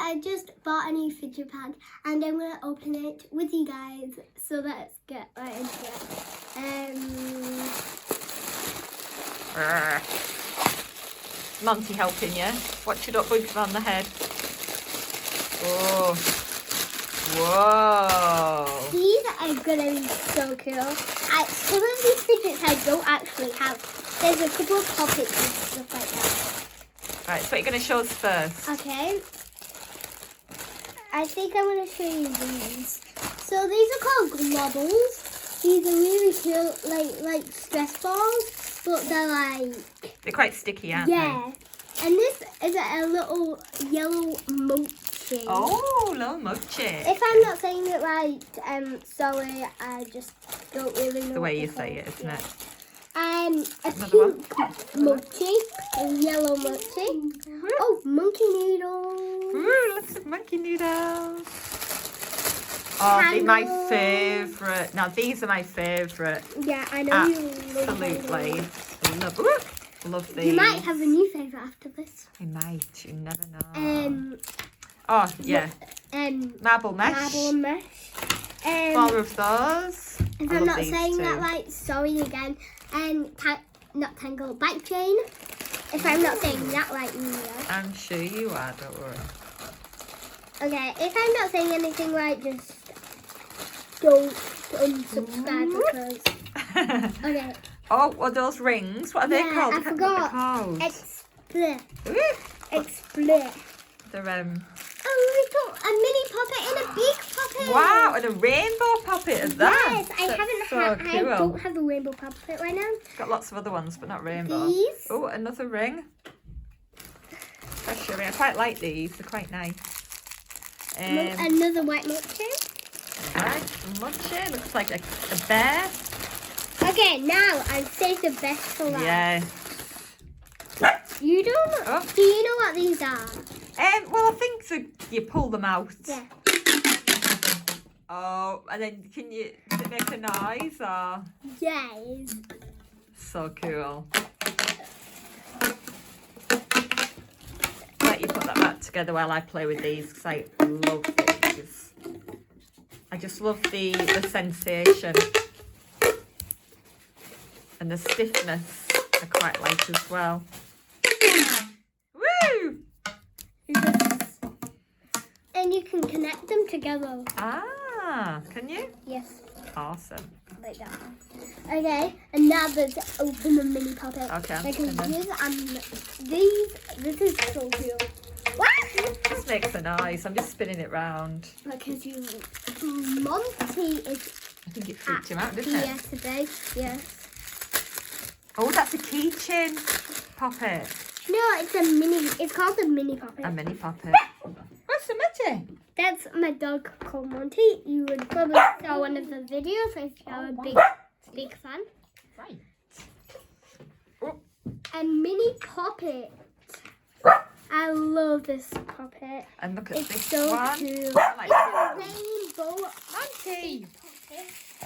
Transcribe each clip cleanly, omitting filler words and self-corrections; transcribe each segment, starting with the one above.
I just bought a new fidget pack and I'm going to open it with you guys. So let's get right into it. Monty helping you. Watch you not bump on the head. Oh. Whoa. These are going to be so cool. Some of these fidgets I don't actually have. There's a couple of poppits and stuff like that. Right, so what you're going to show us first? Okay. I think I'm going to show you these. So these are called globbles. These are really cool, like stress balls, but they're quite sticky, aren't they? And this is a little yellow mochi. Oh, little mochi. If I'm not saying it right, sorry, I just don't really know. The way you say it, isn't it? A Another pink mochi, a yellow mochi. Oh, monkey noodles. Ooh, lots of monkey noodles. Oh, they're my favourite. Now, these are my favourite. Yeah, I know. Absolutely. Love these. You might have a new favourite after this. I might. You never know. Oh, yeah. Marble mesh. Marble mesh. 4 of those. If I'm not saying that right, sorry again. Not tangle, bike chain. If I'm not saying that right either. I'm sure you are, don't worry. Okay, if I'm not saying anything right, just don't unsubscribe because... Okay. Oh, what are those rings? What are they called? I forgot. Split. They're A mini poppet and a big poppet. Wow, and a rainbow poppet as that. Yes, I don't have a rainbow poppet right now. Got lots of other ones, but not rainbow. These. Oh, another ring. Pressure ring. I quite like these. They're quite nice. Another white mochi. Right, mochi. Looks like a bear. Okay, now I've saved the best for last. Yeah. You don't know? Oh. Do you know what these are? Well, I think so. You pull them out. Yeah. Oh, and then does it make a noise or? Yes. So cool. Let you put that back together while I play with these because I love these. I just love the sensation and the stiffness. I quite like as well. Woo! And you can connect them together. Ah, can you? Yes. Awesome. Like that. Okay, and now let's open the mini poppet. Okay. Because this is so cool. What? This makes a noise. I'm just spinning it round. Because Monty is I think it freaked him out, didn't here it? today. Yes. Oh, that's a keychain poppet. No, it's called a mini poppet. A mini poppet. What's the matter? That's my dog called Monty. You would probably saw one of the videos if you're a big fan. Right. A mini poppet. I love this poppet. And look at It's this so one. cool. Like It's a rainbow. Monty.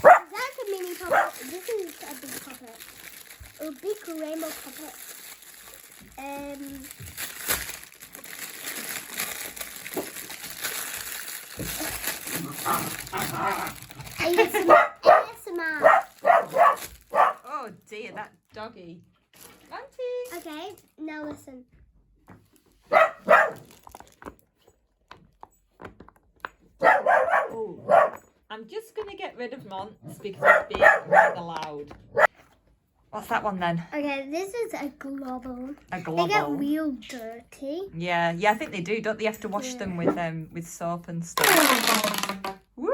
That's a mini poppet. This is a big poppet. A big rainbow poppet. ASMR. Oh dear, that doggy. Monty. Okay, now listen. Oh, I'm just going to get rid of Monts because it's being rather loud. What's that one then? Okay, this is a global. A They global. get real dirty. Yeah, I think they do. Don't they have to wash them with soap and stuff? Woo!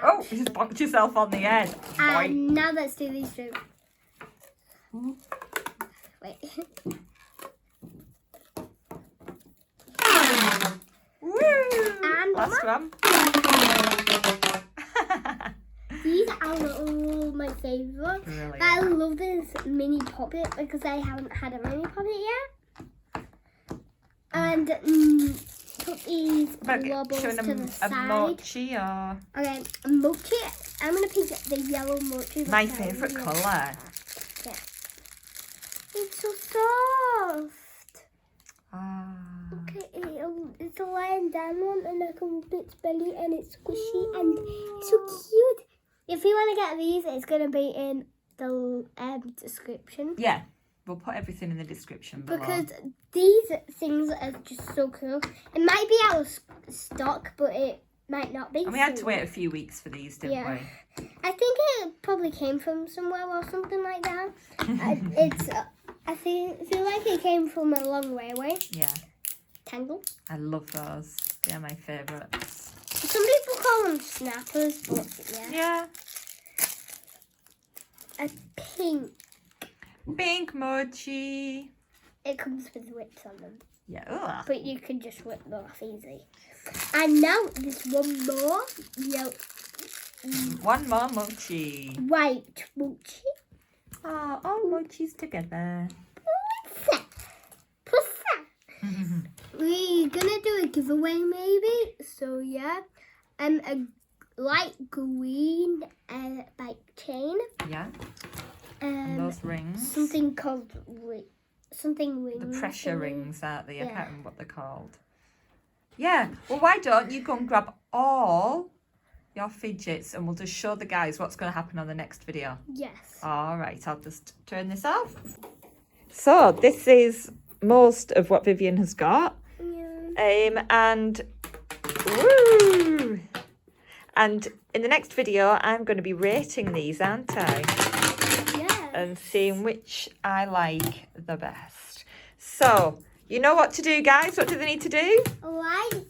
Oh, you just bonked yourself on the head. And now let's do these two. Wait. Woo! And last one. These are all my favourite. Really? I love this mini poppet because I haven't had a mini poppet yet. And put these globbles to the side. A mochi or? Okay, a mochi. I'm going to pick the yellow mochi. My favourite colour. Yeah. It's so soft. It's a lying down one, and I can rub its belly, and it's squishy, and it's so cute. If you want to get these, it's going to be in the description. Yeah, we'll put everything in the description below. Because these things are just so cool. It might be out of stock, but it might not be. And we had to wait a few weeks for these, didn't we? I think it probably came from somewhere or something like that. I feel like it came from a long way away. Yeah. Tangle. I love those. They're my favourites. Some people call them snappers, but yeah. Yeah. A pink. Pink mochi. It comes with whips on them. Yeah. Ugh. But you can just whip them off easy. And now there's one more. One more mochi. White mochi. Oh, all mochis together. We're gonna do a giveaway maybe. So yeah. A light green bike chain. Yeah. And those rings. Something called something rings. The pressure rings, aren't they? I can't remember what they're called. Yeah. Well, why don't you go and grab all your fidgets and we'll just show the guys what's going to happen on the next video. Yes. All right. I'll just turn this off. So this is most of what Vivienne has got. Yeah. And woo! And in the next video, I'm going to be rating these, aren't I? Yeah. And seeing which I like the best. So, you know what to do, guys? What do they need to do? Like,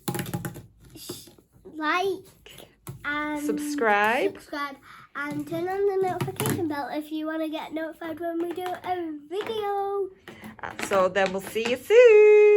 and subscribe, and turn on the notification bell if you want to get notified when we do a video. So then we'll see you soon.